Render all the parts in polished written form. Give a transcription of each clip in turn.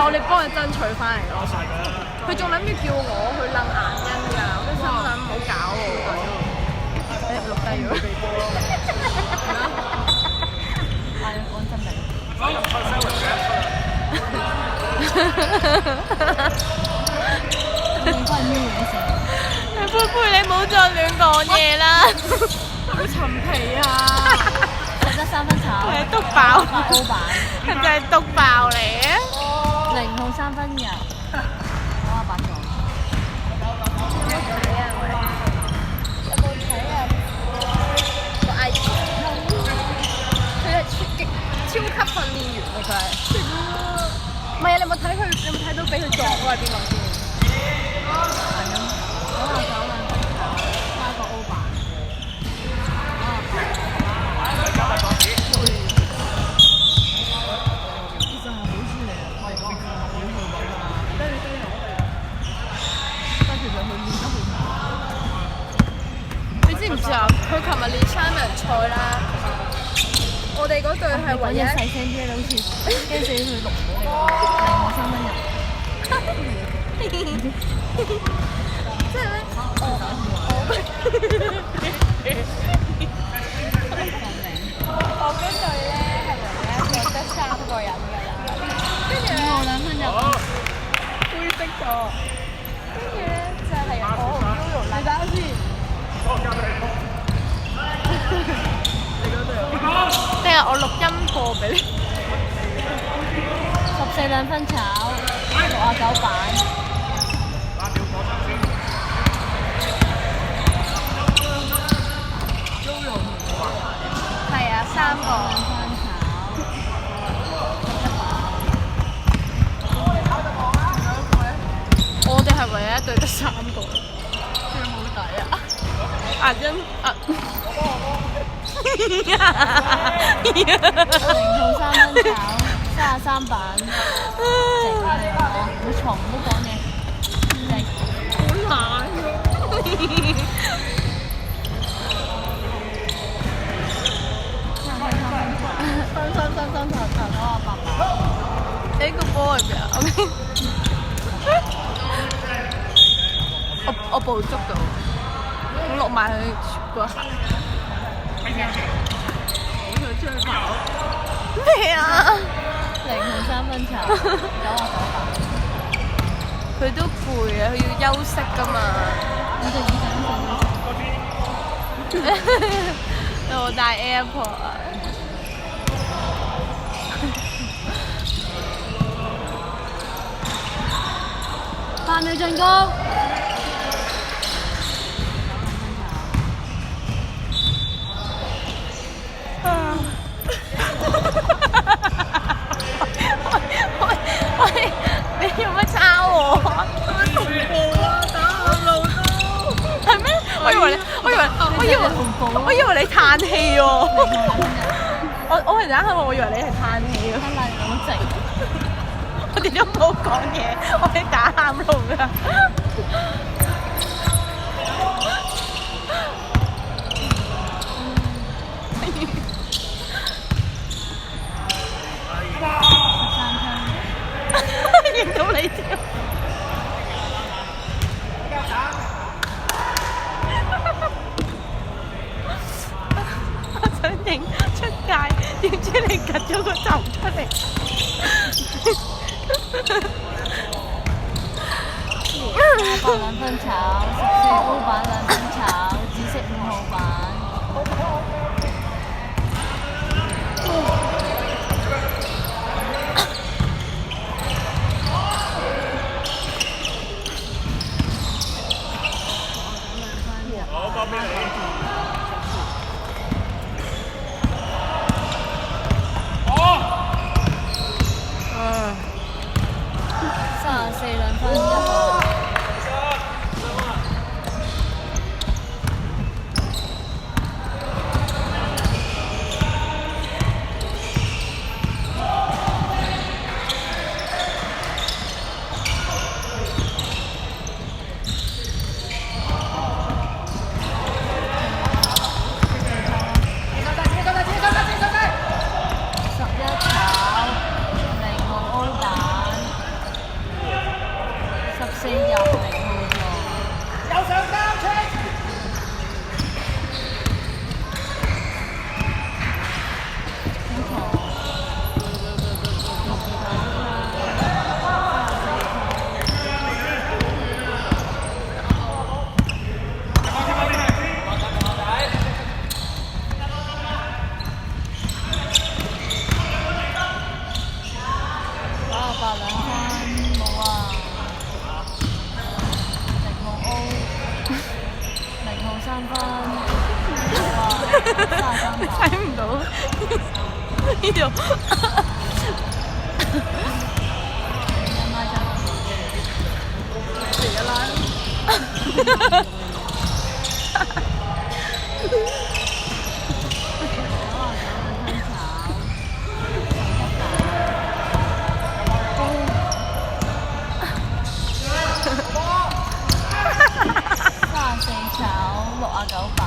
我哋幫佢爭取翻嚟咯。佢仲諗住叫我去擸顏因㗎，我都心諗唔好搞我。誒錄低咗。係啊，講真嚟。你翻要嘢食。佩佩，你唔好再亂講嘢啦！好陳皮啊！食得三分炒。係篤爆。歐版。係咪就係篤爆嚟啊？0號3分油。98個。有冇睇啊？個 IG。佢係超級訓練員嚟，佢係。唔係啊！你有冇睇佢？你有冇睇到俾佢撞嗰個係邊個先？99兩分炒，加個歐版。其實係好事嚟啊！我哋講係好事嚟㗎。但其實佢練得好慢。你知唔知啊？佢琴日練3人賽啦。我哋嗰隊係唯一細聲啲啦，好似驚死佢錄唔到你。3分油。即係咧，我嗰隊咧係唯一一個得3個人㗎啦。跟住咧，我2分油。灰色咗。跟住咧就係我同 Yoyo 啦。你等下先。定係我錄音播俾你14兩分炒，69版。係啊，3個。我哋係唯一一隊得3個。佢冇底啊！阿欣啊。0號3分炒，33版，靜啊你話我，好嘈唔好講嘢，靜。好懶喎。你個波係邊啊？我捕捉到，我落埋去嗰下。咩啊0號3分炒，99版。佢都攰啊，佢要休息㗎嘛。我哋以前有冇帶 AirPod 啊？8秒進攻。喂，你做乜抄我啊？同步啊，打下路都係咩？我以為你嘆氣喎。我係打下我以為你係嘆氣喎。得啦，好靜。我哋都冇講嘢，我係打喊路㗎。認到你添。我想影出街，點知你趌咗個頭出嚟。8兩分炒，14歐版2分炒，紫色5號版。34兩分1號。睇唔到呢度。嚟㗎啦！34炒69版。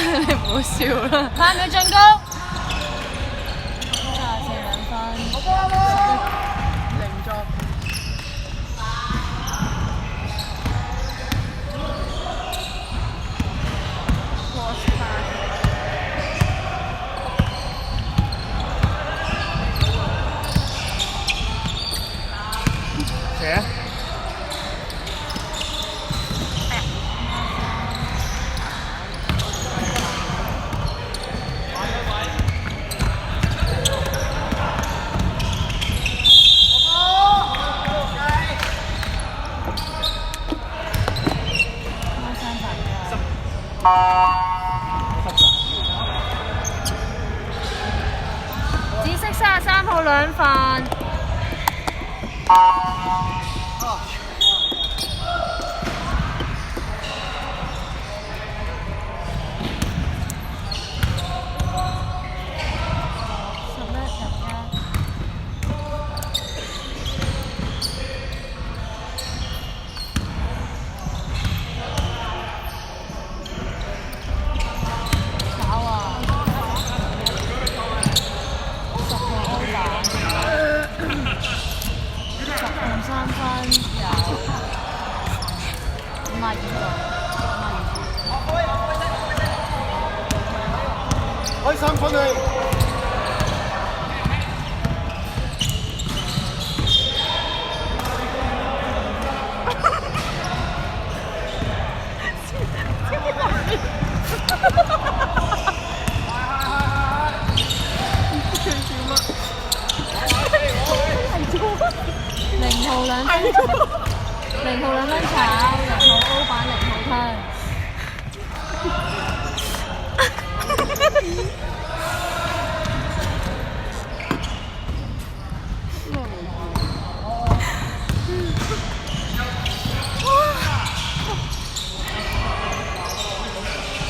你唔好笑啦！8秒進攻，34兩分。零作。寫。紫色33號兩份。開3分去。0號兩分，0號兩分炒，0號歐版0號推。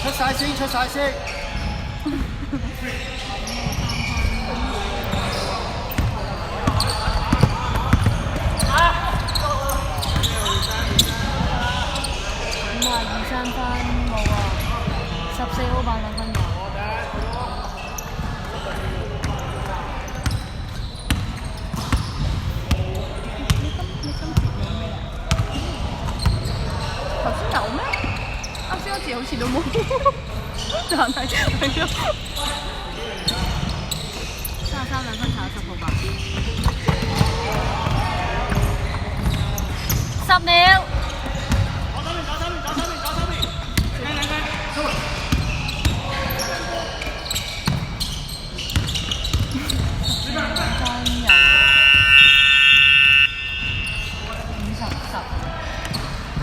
出晒先，出晒先。52三分冇啊，14歐版2分有。頭先有咩？啱先嗰字好似都冇，但係係咯。33兩分炒10號版。